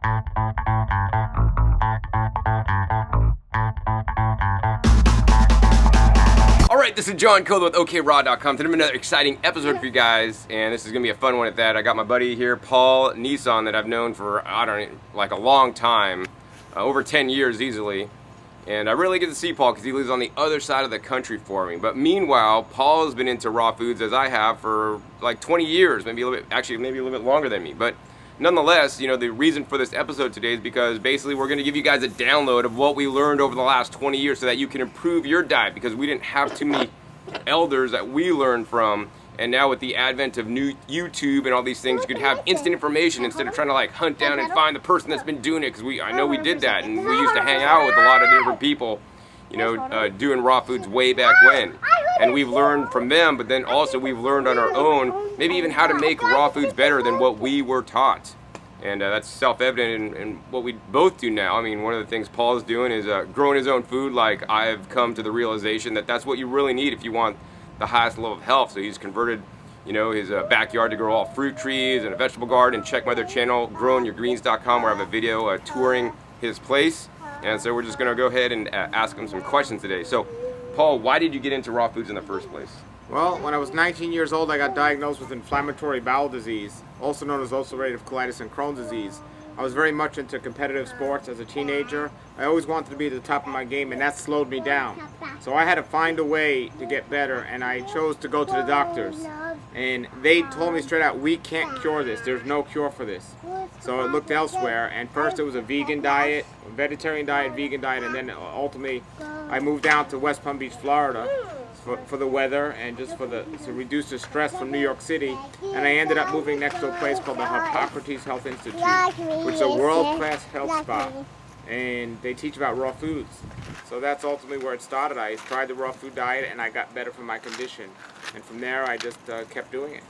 Alright, this is John Cole with OKRaw.com. Today I have another exciting episode for you guys, and this is going to be a fun one at that. I got my buddy here, Paul Nissan, that I've known for, like a long time, over 10 years easily. And I really get to see Paul because he lives on the other side of the country for me. But meanwhile, Paul has been into raw foods as I have for like 20 years, maybe a little bit longer than me. But nonetheless, you know, the reason for this episode today is because basically we're going to give you guys a download of what we learned over the last 20 years so that you can improve your diet, because we didn't have too many elders that we learned from. And now with the advent of new YouTube and all these things, you could have instant information instead of trying to like hunt down and find the person that's been doing it. Because I know we did that, and we used to hang out with a lot of different people, you know, doing raw foods way back when. And we've learned from them, but then also we've learned on our own, maybe even how to make raw foods better than what we were taught. And that's self-evident in what we both do now. I mean, one of the things Paul's doing is growing his own food. Like, I've come to the realization that that's what you really need if you want the highest level of health. So he's converted, you know, his backyard to grow all fruit trees and a vegetable garden. Check my other channel, growingyourgreens.com, where I have a video touring his place. And so we're just going to go ahead and ask him some questions today. So, Paul, why did you get into raw foods in the first place? Well, when I was 19 years old, I got diagnosed with inflammatory bowel disease, also known as ulcerative colitis and Crohn's disease. I was very much into competitive sports as a teenager. I always wanted to be at the top of my game, and that slowed me down. So I had to find a way to get better, and I chose to go to the doctors. And they told me straight out, we can't cure this. There's no cure for this. So I looked elsewhere, and first it was a vegan diet, a vegetarian diet, vegan diet, and then ultimately I moved down to West Palm Beach, Florida, for the weather and just to reduce the stress from New York City. And I ended up moving next to a place called the Hippocrates Health Institute, which is a world-class health spa, and they teach about raw foods. So that's ultimately where it started. I tried the raw food diet and I got better from my condition, and from there I just kept doing it.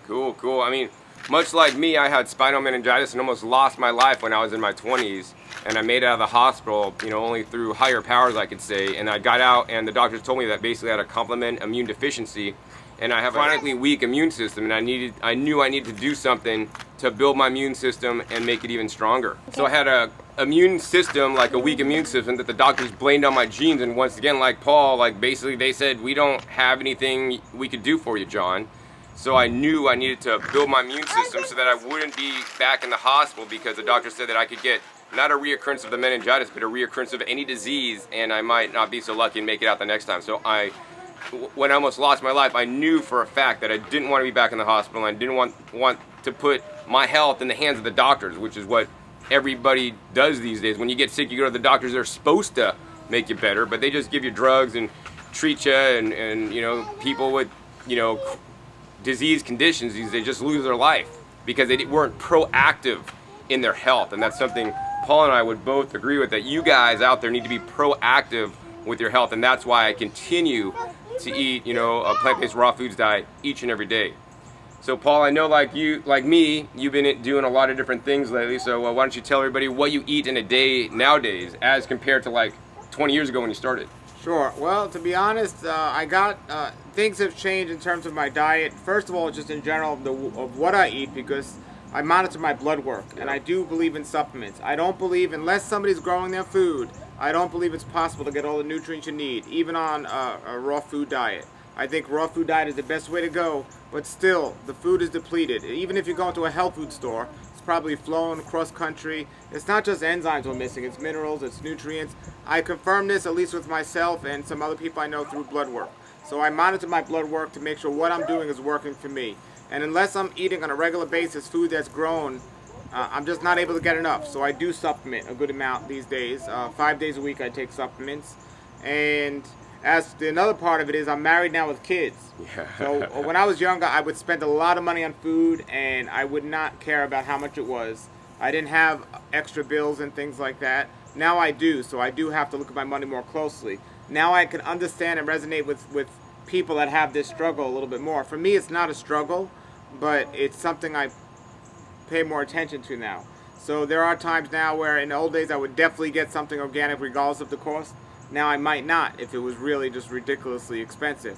Cool. I mean, much like me, I had spinal meningitis and almost lost my life when I was in my 20s. And I made it out of the hospital, you know, only through higher powers, I could say. And I got out, and the doctors told me that basically I had a complement immune deficiency, and I have a chronically weak immune system, and I knew I needed to do something to build my immune system and make it even stronger. So I had a immune system, like a weak immune system, that the doctors blamed on my genes. And once again, like Paul, like basically they said, we don't have anything we could do for you, John. So I knew I needed to build my immune system so that I wouldn't be back in the hospital, because the doctor said that I could get not a reoccurrence of the meningitis, but a reoccurrence of any disease, and I might not be so lucky and make it out the next time. So when I almost lost my life, I knew for a fact that I didn't want to be back in the hospital, and I didn't want to put my health in the hands of the doctors, which is what everybody does these days. When you get sick, you go to the doctors. They're supposed to make you better, but they just give you drugs and treat you, and you know, people with, you know, disease conditions, they just lose their life because they weren't proactive in their health. And that's something Paul and I would both agree with, that you guys out there need to be proactive with your health. And that's why I continue to eat, you know, a plant-based raw foods diet each and every day. So Paul, I know like me, you've been doing a lot of different things lately. So why don't you tell everybody what you eat in a day nowadays as compared to like 20 years ago when you started? Sure. Well, to be honest, things have changed in terms of my diet. First of all, just in general of what I eat, because I monitor my blood work, and I do believe in supplements. I don't believe, unless somebody's growing their food, I don't believe it's possible to get all the nutrients you need, even on a raw food diet. I think raw food diet is the best way to go, but still, the food is depleted. Even if you go into a health food store, it's probably flown cross country. It's not just enzymes we're missing, it's minerals, it's nutrients. I confirm this, at least with myself and some other people I know, through blood work. So I monitor my blood work to make sure what I'm doing is working for me. And unless I'm eating on a regular basis food that's grown, I'm just not able to get enough. So I do supplement a good amount these days. 5 days a week I take supplements. And as the another part of it is, I'm married now with kids. Yeah. So when I was younger, I would spend a lot of money on food, and I would not care about how much it was. I didn't have extra bills and things like that. Now I do, so I do have to look at my money more closely. Now I can understand and resonate with people that have this struggle a little bit more. For me, it's not a struggle, but it's something I pay more attention to now. So there are times now where in the old days I would definitely get something organic regardless of the cost. Now I might not if it was really just ridiculously expensive.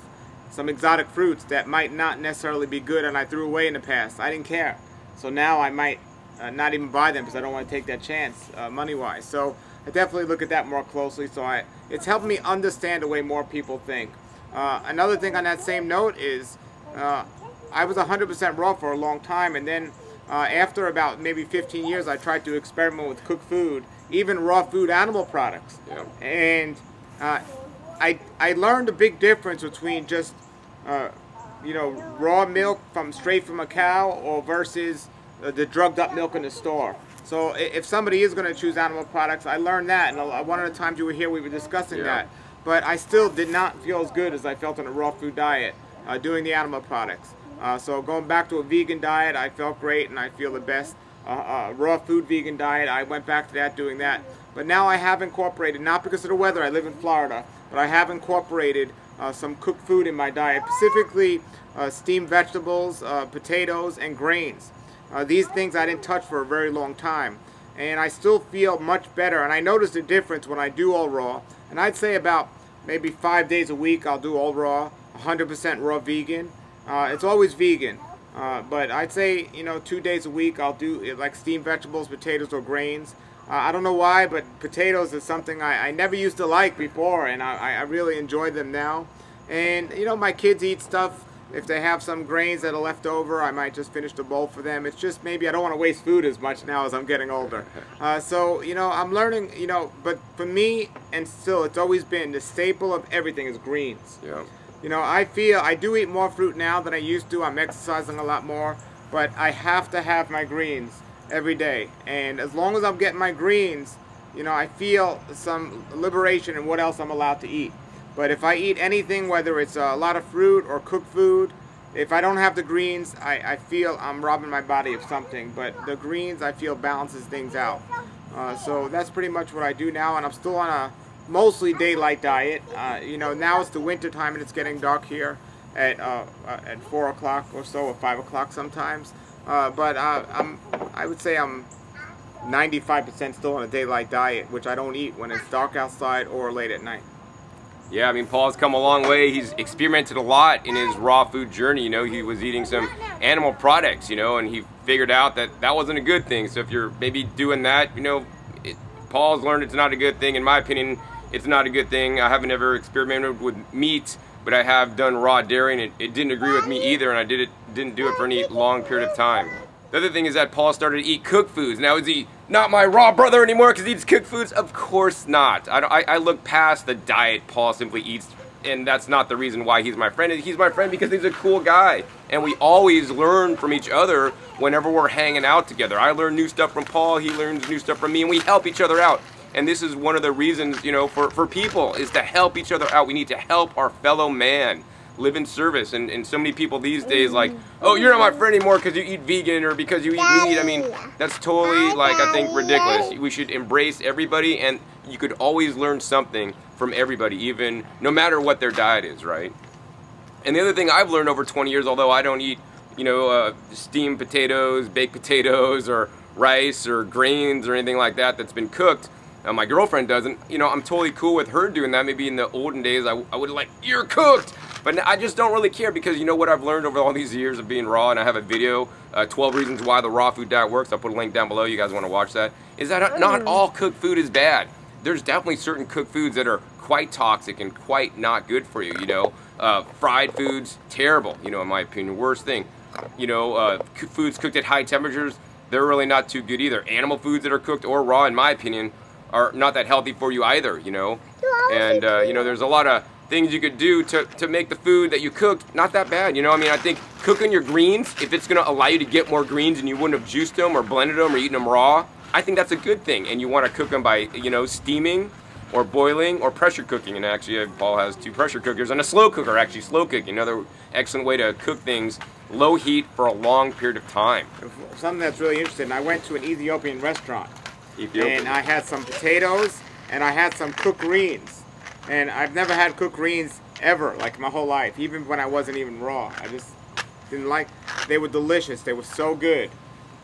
Some exotic fruits that might not necessarily be good and I threw away in the past, I didn't care. So now I might not even buy them because I don't want to take that chance money-wise. So I definitely look at that more closely. So it's helped me understand the way more people think. Another thing on that same note is I was 100% raw for a long time, and then after about maybe 15 years, I tried to experiment with cooked food, even raw food animal products. Yeah. And I learned a big difference between just raw milk straight from a cow or versus the drugged up milk in the store. So if somebody is going to choose animal products, I learned that, and one of the times you were here, we were discussing that. But I still did not feel as good as I felt on a raw food diet doing the animal products. So going back to a vegan diet, I felt great, and I feel the best. Raw food vegan diet, I went back to that, doing that. But now I have incorporated, not because of the weather, I live in Florida, but I have incorporated some cooked food in my diet, specifically steamed vegetables, potatoes, and grains. These things I didn't touch for a very long time, and I still feel much better. And I noticed a difference when I do all raw, and I'd say about maybe 5 days a week I'll do all raw, 100% raw vegan. It's always vegan, but I'd say 2 days a week I'll do like steamed vegetables, potatoes, or grains. I don't know why, but potatoes is something I never used to like before, and I really enjoy them now. And my kids eat stuff. If they have some grains that are left over, I might just finish the bowl for them. It's just maybe I don't want to waste food as much now as I'm getting older. So I'm learning, but for me, and still, it's always been the staple of everything is greens. Yeah. I feel I do eat more fruit now than I used to. I'm exercising a lot more, but I have to have my greens every day. And as long as I'm getting my greens, I feel some liberation in what else I'm allowed to eat. But if I eat anything, whether it's a lot of fruit or cooked food, if I don't have the greens, I feel I'm robbing my body of something. But the greens, I feel, balances things out. So that's pretty much what I do now, and I'm still on a mostly daylight diet. Now it's the winter time and it's getting dark here at 4 o'clock or so, or 5 o'clock sometimes. But I would say I'm 95% still on a daylight diet, which I don't eat when it's dark outside or late at night. Yeah, I mean, Paul's come a long way. He's experimented a lot in his raw food journey. He was eating some animal products, and he figured out that wasn't a good thing. So if you're maybe doing that, Paul's learned it's not a good thing. In my opinion, it's not a good thing. I haven't ever experimented with meat, but I have done raw dairy, and it didn't agree with me either, and I didn't do it for any long period of time. The other thing is that Paul started to eat cooked foods. Now, is he not my raw brother anymore because he eats cooked foods? Of course not. I look past the diet Paul simply eats, and that's not the reason why he's my friend. He's my friend because he's a cool guy, and we always learn from each other whenever we're hanging out together. I learn new stuff from Paul, he learns new stuff from me, and we help each other out. And this is one of the reasons, for people, is to help each other out. We need to help our fellow man live in service. And so many people these days like, oh, you're not my friend anymore because you eat vegan or because you eat meat. I mean, that's totally, I think, ridiculous. We should embrace everybody, and you could always learn something from everybody, even no matter what their diet is, right? And the other thing I've learned over 20 years, although I don't eat, steamed potatoes, baked potatoes, or rice or grains or anything like that that's been cooked, my girlfriend doesn't. I'm totally cool with her doing that. Maybe in the olden days I would like, you're cooked. But I just don't really care because what I've learned over all these years of being raw, and I have a video, 12 reasons why the raw food diet works. I'll put a link down below. You guys want to watch that? Is that not all cooked food is bad. There's definitely certain cooked foods that are quite toxic and quite not good for you. Fried foods, terrible. In my opinion, worst thing. Foods cooked at high temperatures, they're really not too good either. Animal foods that are cooked or raw, in my opinion, are not that healthy for you either. And there's a lot of things you could do to make the food that you cooked not that bad. I think cooking your greens, if it's going to allow you to get more greens and you wouldn't have juiced them or blended them or eaten them raw, I think that's a good thing. And you want to cook them by, steaming or boiling or pressure cooking. And actually, Paul has 2 pressure cookers and a slow cooker, actually slow cooking. Another excellent way to cook things, low heat for a long period of time. Something that's really interesting, I went to an Ethiopian restaurant. Ethiopian. And I had some potatoes and I had some cooked greens. And I've never had cooked greens ever, my whole life, even when I wasn't even raw. I just didn't like. They were delicious. They were so good,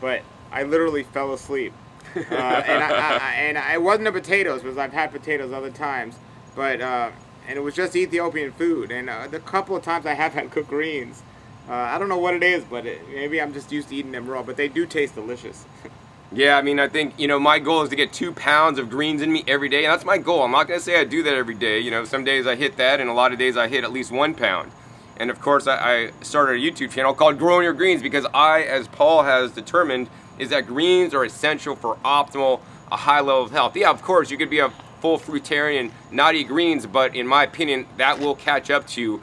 but I literally fell asleep. And it wasn't the potatoes, because I've had potatoes other times, but and it was just Ethiopian food. And the couple of times I have had cooked greens, I don't know what it is, but maybe I'm just used to eating them raw. But they do taste delicious. Yeah, I mean, I think, my goal is to get 2 pounds of greens in me every day, and that's my goal. I'm not going to say I do that every day. Some days I hit that, and a lot of days I hit at least 1 pound. And of course, I started a YouTube channel called Growing Your Greens because as Paul has determined, is that greens are essential for optimal, a high level of health. Yeah, of course, you could be a full fruitarian and not eat greens, but in my opinion, that will catch up to you,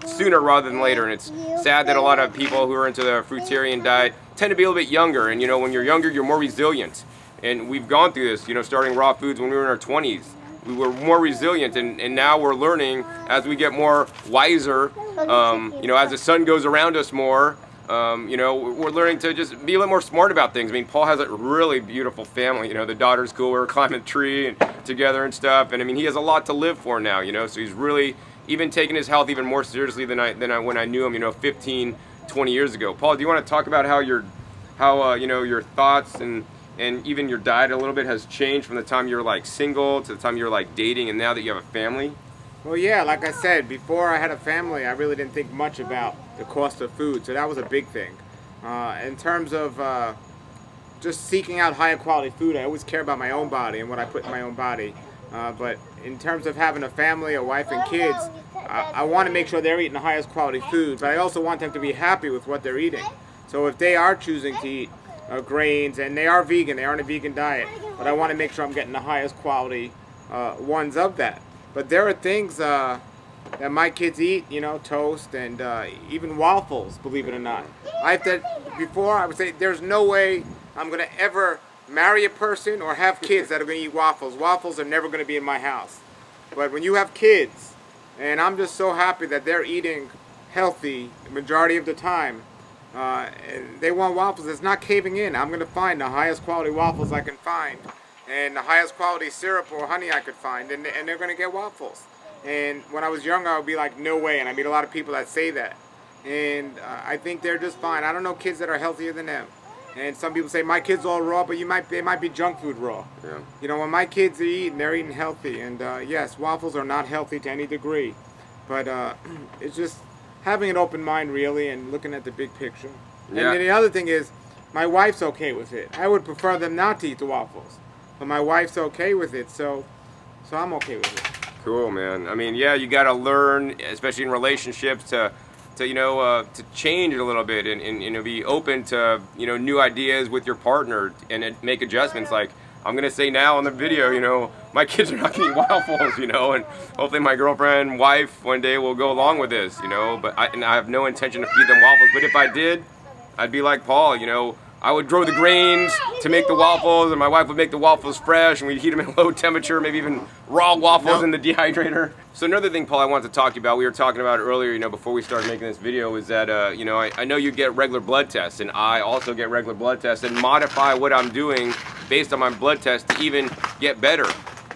sooner rather than later. And it's sad that a lot of people who are into the fruitarian diet tend to be a little bit younger. And when you're younger, you're more resilient. And we've gone through this, starting raw foods when we were in our 20s. We were more resilient, and now we're learning as we get more wiser, as the sun goes around us more, we're learning to just be a little more smart about things. I mean, Paul has a really beautiful family. The daughter's cool. We were climbing a tree and together and stuff. And I mean, he has a lot to live for now, so he's really even taking his health even more seriously than when I knew him, 15, 20 years ago. Paul, do you want to talk about how your thoughts and even your diet a little bit has changed from the time you're like single to the time you're like dating and now that you have a family? Well, yeah, like I said, before I had a family, I really didn't think much about the cost of food, so that was a big thing. In terms of just seeking out higher quality food, I always care about my own body and what I put in my own body. But in terms of having a family, a wife and kids, I want to make sure they're eating the highest quality food, but I also want them to be happy with what they're eating. So if they are choosing to eat grains, and they are vegan, they are on a vegan diet, but I want to make sure I'm getting the highest quality ones of that. But there are things that my kids eat, toast and even waffles, believe it or not. Before I would say there's no way I'm going to ever marry a person or have kids that are going to eat waffles. Waffles are never going to be in my house. But when you have kids, and I'm just so happy that they're eating healthy the majority of the time, and they want waffles, it's not caving in. I'm going to find the highest quality waffles I can find and the highest quality syrup or honey I could find, and they're going to get waffles. And when I was younger, I would be like, no way, and I meet a lot of people that say that. And I think they're just fine. I don't know kids that are healthier than them. And some people say, my kids are all raw, but they might be junk food raw. Yeah. When my kids are eating, they're eating healthy. And yes, waffles are not healthy to any degree. But it's just having an open mind, really, and looking at the big picture. Yeah. And then the other thing is, my wife's okay with it. I would prefer them not to eat the waffles. But my wife's okay with it, so I'm okay with it. Cool, man. I mean, yeah, you got to learn, especially in relationships, to change it a little bit and be open to new ideas with your partner and make adjustments. Like I'm gonna say now on the video, my kids are not gonna eat waffles, and hopefully my girlfriend, wife, one day will go along with this, But I have no intention to feed them waffles. But if I did, I'd be like Paul, I would grow the grains to make the waffles, and my wife would make the waffles fresh, and we'd heat them at low temperature, maybe even raw waffles in the dehydrator. So another thing, Paul, I wanted to talk to you about, we were talking about earlier, before we started making this video, is that, I know you get regular blood tests, and I also get regular blood tests, and modify what I'm doing based on my blood test to even get better.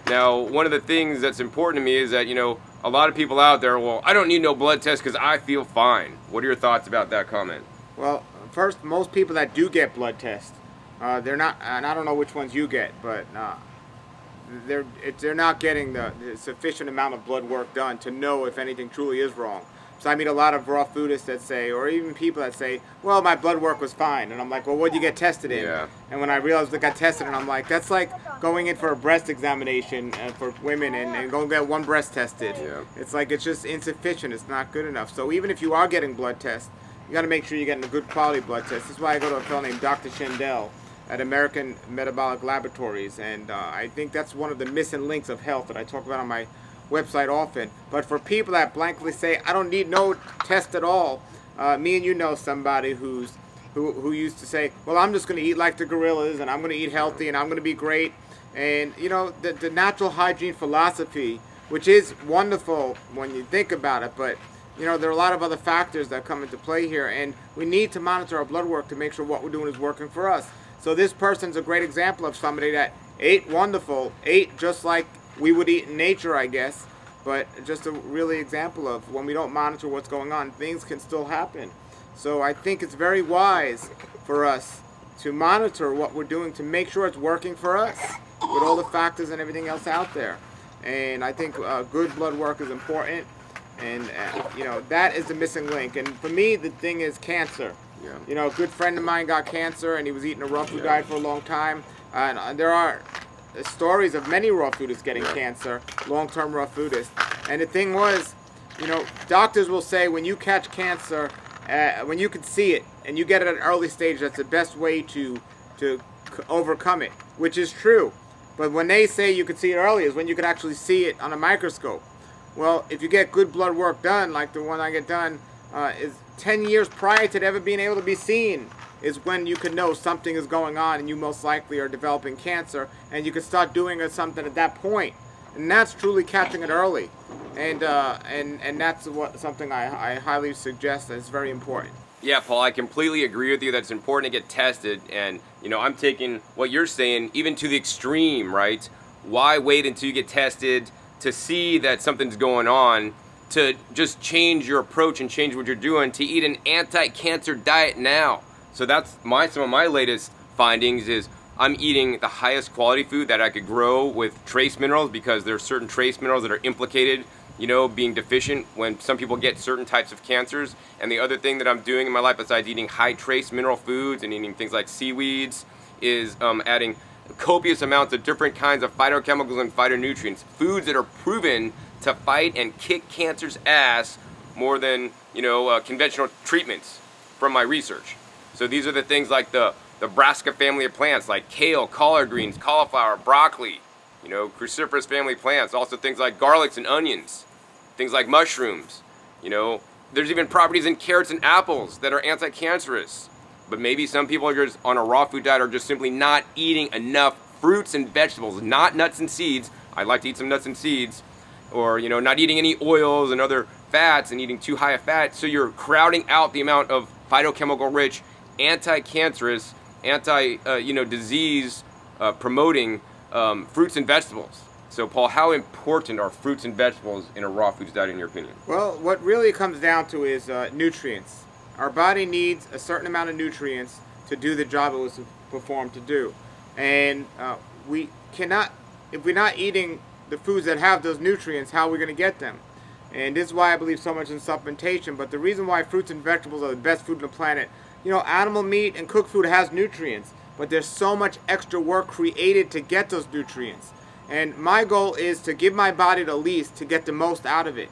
Now, one of the things that's important to me is that, a lot of people out there, well, I don't need no blood test because I feel fine. What are your thoughts about that comment? Well, first, most people that do get blood tests, they're not, and I don't know which ones you get, but they're not getting the sufficient amount of blood work done to know if anything truly is wrong. So I meet a lot of raw foodists that say, or even people that say, well, my blood work was fine. And I'm like, well, what did you get tested in? Yeah. And when I realized I got tested, and I'm like, that's like going in for a breast examination for women and go get one breast tested. Yeah. It's like, it's just insufficient. It's not good enough. So even if you are getting blood tests, you got to make sure you're getting a good quality blood test. This is why I go to a fellow named Dr. Shendel at American Metabolic Laboratories. And I think that's one of the missing links of health that I talk about on my website often. But for people that blankly say, I don't need no test at all, me and you know somebody who used to say, well, I'm just going to eat like the gorillas, and I'm going to eat healthy, and I'm going to be great. And, the natural hygiene philosophy, which is wonderful when you think about it, but, there are a lot of other factors that come into play here, and we need to monitor our blood work to make sure what we're doing is working for us. So this person's a great example of somebody that ate wonderful, ate just like we would eat in nature, I guess, but just a really example of when we don't monitor what's going on, things can still happen. So I think it's very wise for us to monitor what we're doing to make sure it's working for us with all the factors and everything else out there. And I think good blood work is important, and that is the missing link. And for me, the thing is cancer. Yeah. You know, a good friend of mine got cancer, and he was eating a raw food diet for a long time. And there are stories of many raw foodists getting cancer, long-term raw foodists. And the thing was, you know, doctors will say when you catch cancer, when you can see it and you get it at an early stage, that's the best way to overcome it, which is true. But when they say you can see it early is when you can actually see it on a microscope. Well, if you get good blood work done, like the one I get done, is 10 years prior to it ever being able to be seen is when you can know something is going on and you most likely are developing cancer, and you can start doing something at that point. And that's truly catching it early. And that's something I highly suggest that is very important. Yeah, Paul, I completely agree with you that it's important to get tested. And, you know, I'm taking what you're saying even to the extreme, right? Why wait until you get tested to see that something's going on, to just change your approach and change what you're doing, to eat an anti-cancer diet now? So that's some of my latest findings is I'm eating the highest quality food that I could grow with trace minerals, because there's certain trace minerals that are implicated, you know, being deficient when some people get certain types of cancers. And the other thing that I'm doing in my life, besides eating high trace mineral foods and eating things like seaweeds, is adding copious amounts of different kinds of phytochemicals and phytonutrients, foods that are proven to fight and kick cancer's ass more than, you know, conventional treatments from my research. So these are the things like the brassica family of plants, like kale, collard greens, cauliflower, broccoli, you know, cruciferous family plants. Also things like garlics and onions, things like mushrooms. You know, there's even properties in carrots and apples that are anti-cancerous. But maybe some people are just on a raw food diet, are just simply not eating enough fruits and vegetables, not nuts and seeds. I'd like to eat some nuts and seeds. Or, you know, not eating any oils and other fats and eating too high of fat. So you're crowding out the amount of phytochemical rich, anti-cancerous, disease promoting fruits and vegetables. So Paul, how important are fruits and vegetables in a raw foods diet in your opinion? Well, what really comes down to is nutrients. Our body needs a certain amount of nutrients to do the job it was performed to do. And we cannot, if we're not eating the foods that have those nutrients, how are we going to get them? And this is why I believe so much in supplementation. But the reason why fruits and vegetables are the best food on the planet, you know, animal meat and cooked food has nutrients, but there's so much extra work created to get those nutrients. And my goal is to give my body the least to get the most out of it.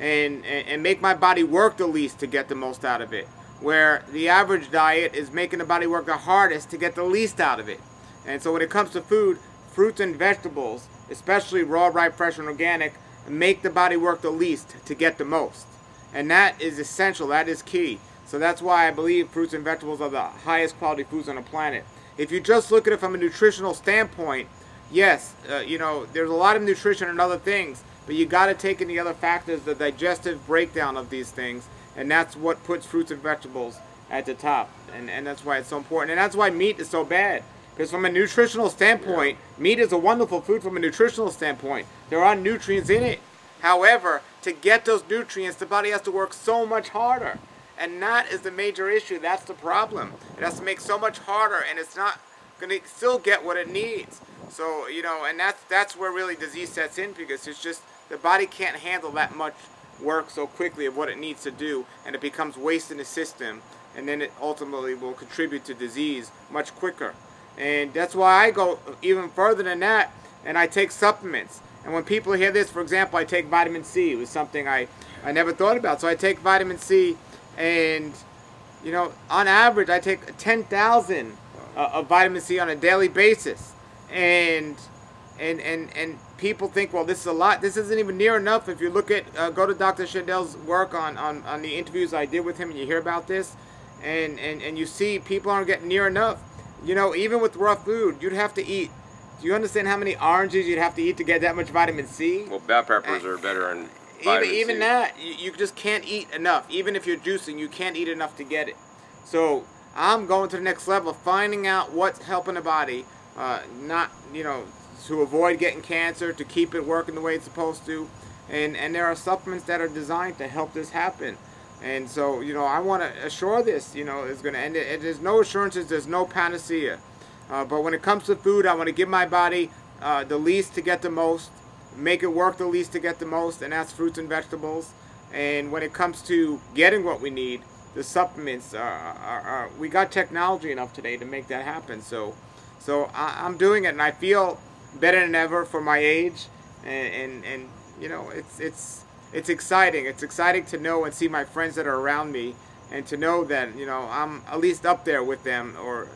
And make my body work the least to get the most out of it. Where the average diet is making the body work the hardest to get the least out of it. And so when it comes to food, fruits and vegetables, especially raw, ripe, fresh, and organic, make the body work the least to get the most. And that is essential. That is key. So that's why I believe fruits and vegetables are the highest quality foods on the planet. If you just look at it from a nutritional standpoint, yes, you know, there's a lot of nutrition and other things, but you got to take in the other factors, the digestive breakdown of these things, and that's what puts fruits and vegetables at the top. And that's why it's so important. And that's why meat is so bad. Because from a nutritional standpoint, meat is a wonderful food from a nutritional standpoint. There are nutrients in it. However, to get those nutrients, the body has to work so much harder. And that is the major issue. That's the problem. It has to make so much harder, and it's not going to still get what it needs. So, you know, and that's where really disease sets in, because it's just the body can't handle that much work so quickly of what it needs to do, and it becomes waste in the system, and then it ultimately will contribute to disease much quicker. And that's why I go even further than that, and I take supplements. And when people hear this, for example, I take vitamin C. It was something I never thought about. So I take vitamin C, and, you know, on average, I take 10,000 of vitamin C on a daily basis. And people think, well, this is a lot. This isn't even near enough. If you look at, go to Dr. Shindell's work on the interviews I did with him, and you hear about this, and you see people aren't getting near enough. You know, even with raw food, you'd have to eat. Do you understand how many oranges you'd have to eat to get that much vitamin C? Well, bell peppers are better than vitamin C. Even that, you just can't eat enough. Even if you're juicing, you can't eat enough to get it. So I'm going to the next level, finding out what's helping the body, not, you know, to avoid getting cancer, to keep it working the way it's supposed to. And there are supplements that are designed to help this happen. And so, you know, I want to assure this, you know, is going to end it. There's no assurances, there's no panacea. But when it comes to food, I want to give my body the least to get the most, make it work the least to get the most, and that's fruits and vegetables. And when it comes to getting what we need, the supplements we got technology enough today to make that happen. So I'm doing it, and I feel better than ever for my age, and you know, it's exciting. It's exciting to know and see my friends that are around me, and to know that, you know, I'm at least up there with them, or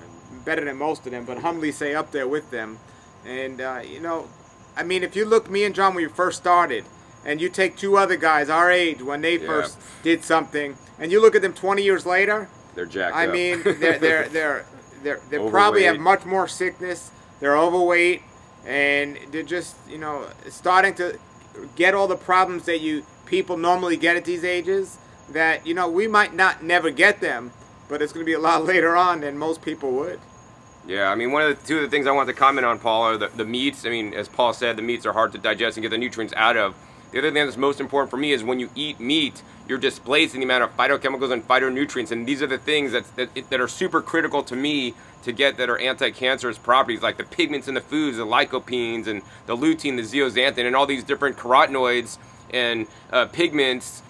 better than most of them, but humbly say up there with them. And you know, I mean, if you look, me and John, when we first started, and you take two other guys our age when they first did something, and you look at them 20 years later, they're jacked I up. mean, they probably have much more sickness. They're overweight, and they're just, you know, starting to get all the problems that people normally get at these ages. That, you know, we might not never get them, but it's going to be a lot later on than most people would. Yeah, I mean, two of the things I want to comment on, Paul, are the meats. I mean, as Paul said, the meats are hard to digest and get the nutrients out of. The other thing that's most important for me is when you eat meat, you're displacing the amount of phytochemicals and phytonutrients, and these are the things that are super critical to me to get, that are anti-cancerous properties, like the pigments in the foods, the lycopenes and the lutein, the zeaxanthin, and all these different carotenoids and pigments,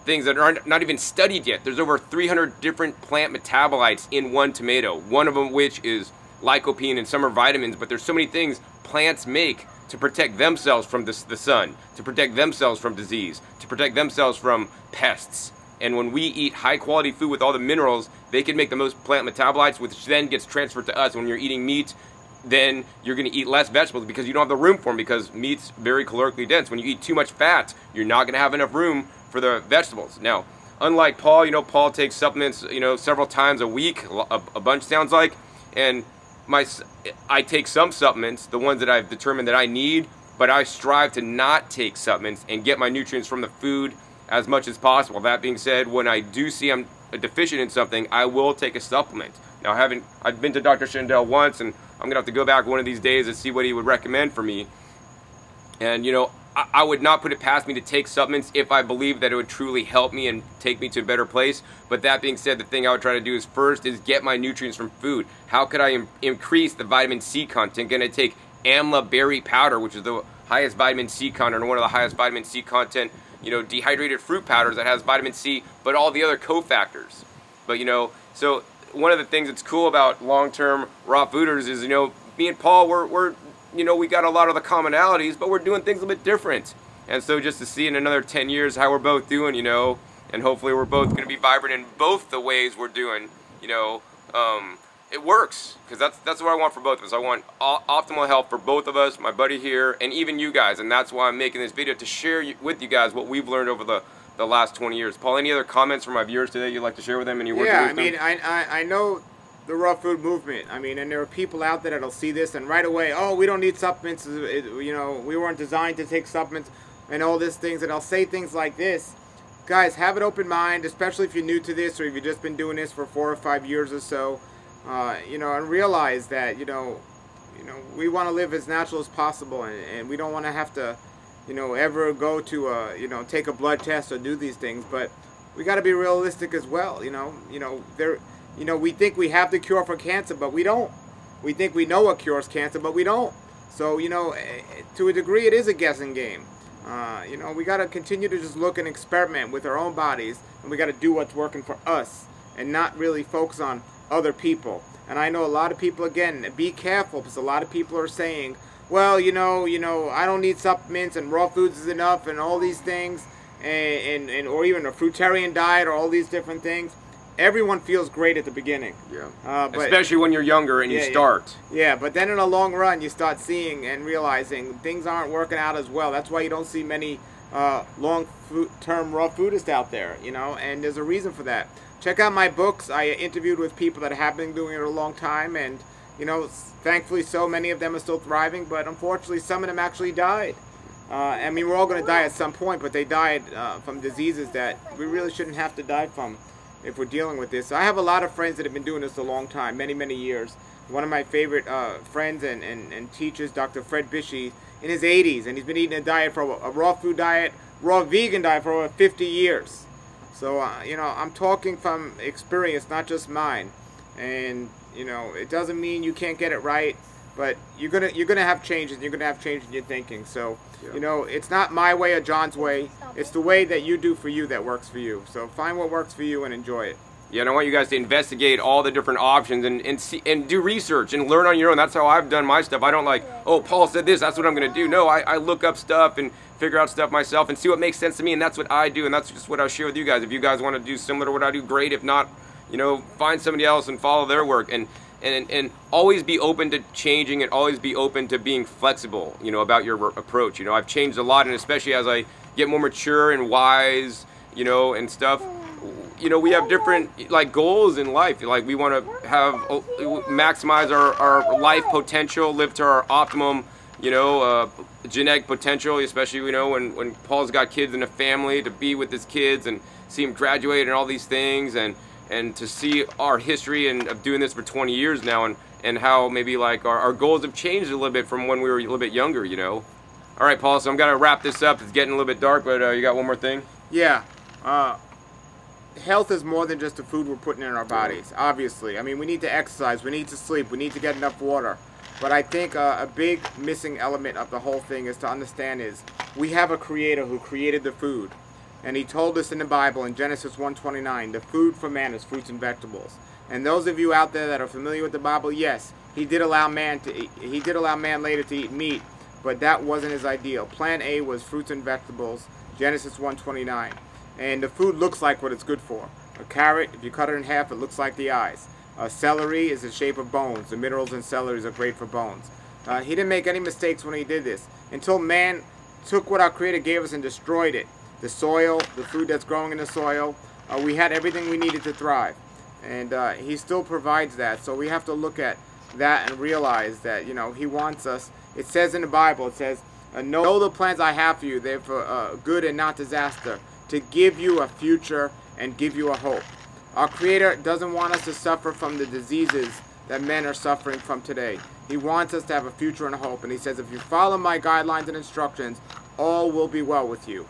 things that are not even studied yet. There's over 300 different plant metabolites in one tomato, one of them which is lycopene, and some are vitamins, but there's so many things plants make to protect themselves from the sun, to protect themselves from disease, to protect themselves from pests. And when we eat high quality food with all the minerals, they can make the most plant metabolites, which then gets transferred to us. When you're eating meat, then you're going to eat less vegetables because you don't have the room for them, because meat's very calorically dense. When you eat too much fat, you're not going to have enough room for the vegetables. Now, unlike Paul, you know, Paul takes supplements, you know, several times a week, a bunch sounds like, and I take some supplements, the ones that I've determined that I need, but I strive to not take supplements and get my nutrients from the food as much as possible. That being said, when I do see I'm deficient in something, I will take a supplement. Now, I've been to Dr. Shandell once, and I'm gonna have to go back one of these days and see what he would recommend for me. And you know, I would not put it past me to take supplements if I believe that it would truly help me and take me to a better place. But that being said, the thing I would try to do is first is get my nutrients from food. How could I increase the vitamin C content? Going to take amla berry powder, which is the highest vitamin C content, or one of the highest vitamin C content, you know, dehydrated fruit powders that has vitamin C, but all the other cofactors. But you know, so one of the things that's cool about long-term raw fooders is, you know, me and Paul, we're you know, we got a lot of the commonalities, but we're doing things a little bit different. And so just to see in another 10 years how we're both doing, you know, and hopefully we're both going to be vibrant in both the ways we're doing, you know, it works. Because that's what I want for both of us. I want optimal health for both of us, my buddy here, and even you guys. And that's why I'm making this video, to share with you guys what we've learned over the last 20 years. Paul, any other comments from my viewers today you'd like to share with them? Any words of wisdom? Yeah, I know the raw food movement. I mean, and there are people out there that'll see this and right away, oh, we don't need supplements. You know, we weren't designed to take supplements and all these things. And I'll say things like this. Guys, have an open mind, especially if you're new to this or if you've just been doing this for 4 or 5 years or so. You know, and realize that, you know, we want to live as natural as possible, and we don't want to have to, you know, ever go to, you know, take a blood test or do these things. But we got to be realistic as well. You know, we think we have the cure for cancer, but we don't. We think we know what cures cancer, but we don't. So, you know, to a degree, it is a guessing game. You know, we got to continue to just look and experiment with our own bodies, and we got to do what's working for us and not really focus on other people. And I know a lot of people, again, be careful, because a lot of people are saying, well, you know, I don't need supplements, and raw foods is enough, and all these things, and or even a fruitarian diet, or all these different things. Everyone feels great at the beginning. Yeah. But especially when you're younger and you start. Yeah, but then in the long run, you start seeing and realizing things aren't working out as well. That's why you don't see many long-term raw foodists out there, you know, and there's a reason for that. Check out my books. I interviewed with people that have been doing it a long time, and, you know, thankfully so many of them are still thriving, but unfortunately some of them actually died. I mean, we're all going to die at some point, but they died from diseases that we really shouldn't have to die from if we're dealing with this. So I have a lot of friends that have been doing this a long time, many, many years. One of my favorite friends and teachers, Dr. Fred Bishy, in his 80s, and he's been eating a raw food diet, raw vegan diet for over 50 years. So, you know, I'm talking from experience, not just mine. And, you know, it doesn't mean you can't get it right. but you're gonna have changes. You're gonna have change in your thinking. So, Yeah. it's not my way or John's way. It's the way that you do for you that works for you. So find what works for you and enjoy it. Yeah, and I want you guys to investigate all the different options and see and do research and learn on your own. That's how I've done my stuff. I don't like, oh, Paul said this, that's what I'm gonna do. No, I look up stuff and figure out stuff myself and see what makes sense to me, and that's what I do, and that's just what I'll share with you guys. If you guys want to do similar to what I do, great. If not, find somebody else and follow their work, and always be open to changing, and always be open to being flexible, about your approach. I've changed a lot, and especially as I get more mature and wise, and stuff. We have different like goals in life. Like we want to have maximize our life potential, live to our optimum, genetic potential. Especially when Paul's got kids and a family, to be with his kids and see him graduate and all these things, and to see our history and of doing this for 20 years now, and how maybe like our goals have changed a little bit from when we were a little bit younger. All right, Paul. So I'm gonna wrap this up. It's getting a little bit dark, but you got one more thing? Yeah. Health is more than just the food we're putting in our bodies, obviously. I mean, we need to exercise, we need to sleep, we need to get enough water. But I think a big missing element of the whole thing is to understand is we have a creator who created the food. And he told us in the Bible in Genesis 1:29, the food for man is fruits and vegetables. And those of you out there that are familiar with the Bible, yes, he did allow man later to eat meat, but that wasn't his ideal. Plan A was fruits and vegetables, Genesis 1:29. And the food looks like what it's good for. A carrot, if you cut it in half, it looks like the eyes. Celery is the shape of bones. The minerals in celery are great for bones. He didn't make any mistakes when he did this. Until man took what our Creator gave us and destroyed it. The soil, the food that's growing in the soil, we had everything we needed to thrive. And he still provides that. So we have to look at that and realize that, he wants us. It says in the Bible, it says, know the plans I have for you. They're for good and not disaster, to give you a future and give you a hope. Our Creator doesn't want us to suffer from the diseases that men are suffering from today. He wants us to have a future and a hope. And he says, if you follow my guidelines and instructions, all will be well with you.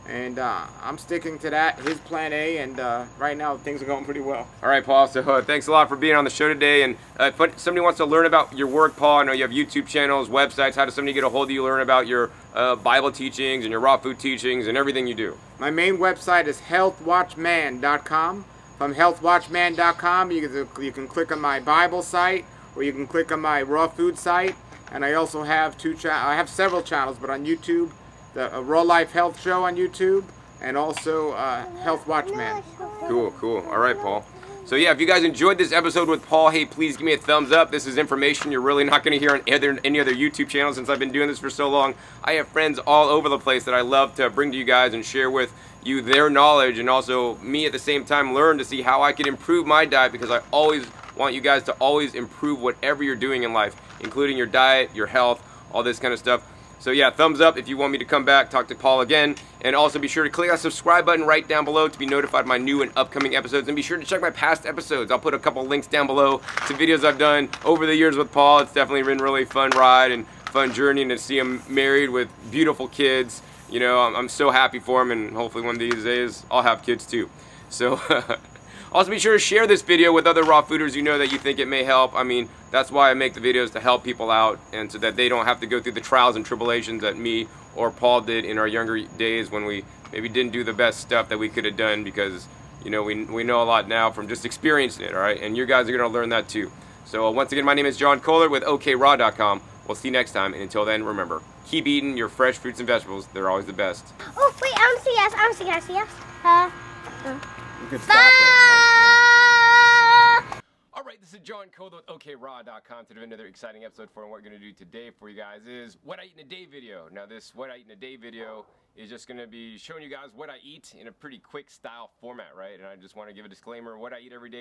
And I'm sticking to that, his plan A, and right now things are going pretty well. All right, Paul. So thanks a lot for being on the show today. And if somebody wants to learn about your work, Paul, I know you have YouTube channels, websites. How does somebody get a hold of you, learn about your Bible teachings and your raw food teachings and everything you do? My main website is healthwatchman.com. From healthwatchman.com, you can click on my Bible site, or you can click on my raw food site. And I also have I have several channels, but on YouTube, the Raw Life Health Show on YouTube, and also Health Watchman. Cool. All right, Paul. So yeah, if you guys enjoyed this episode with Paul, hey, please give me a thumbs up. This is information you're really not going to hear on any other YouTube channel since I've been doing this for so long. I have friends all over the place that I love to bring to you guys and share with you their knowledge, and also me at the same time learn to see how I can improve my diet, because I always want you guys to always improve whatever you're doing in life, including your diet, your health, all this kind of stuff. So yeah, thumbs up if you want me to come back, talk to Paul again. And also be sure to click that subscribe button right down below to be notified of my new and upcoming episodes. And be sure to check my past episodes. I'll put a couple links down below to videos I've done over the years with Paul. It's definitely been a really fun ride and fun journey, and to see him married with beautiful kids. I'm so happy for him, and hopefully one of these days I'll have kids too. So also be sure to share this video with other raw fooders that you think it may help. I mean, that's why I make the videos, to help people out, and so that they don't have to go through the trials and tribulations that me or Paul did in our younger days, when we maybe didn't do the best stuff that we could have done, because we know a lot now from just experiencing it. All right, and you guys are going to learn that too. So once again, my name is John Kohler with OKRaw.com. We'll see you next time, and until then, remember, keep eating your fresh fruits and vegetables. They're always the best. Oh, wait, I want to see yes. You can stop Bye! All right, this is John Kohler with OKRaw.com to do another exciting episode for, and what we're going to do today for you guys is What I Eat in a Day video. Now, this What I Eat in a Day video is just going to be showing you guys what I eat in a pretty quick style format, right? And I just want to give a disclaimer, what I eat every day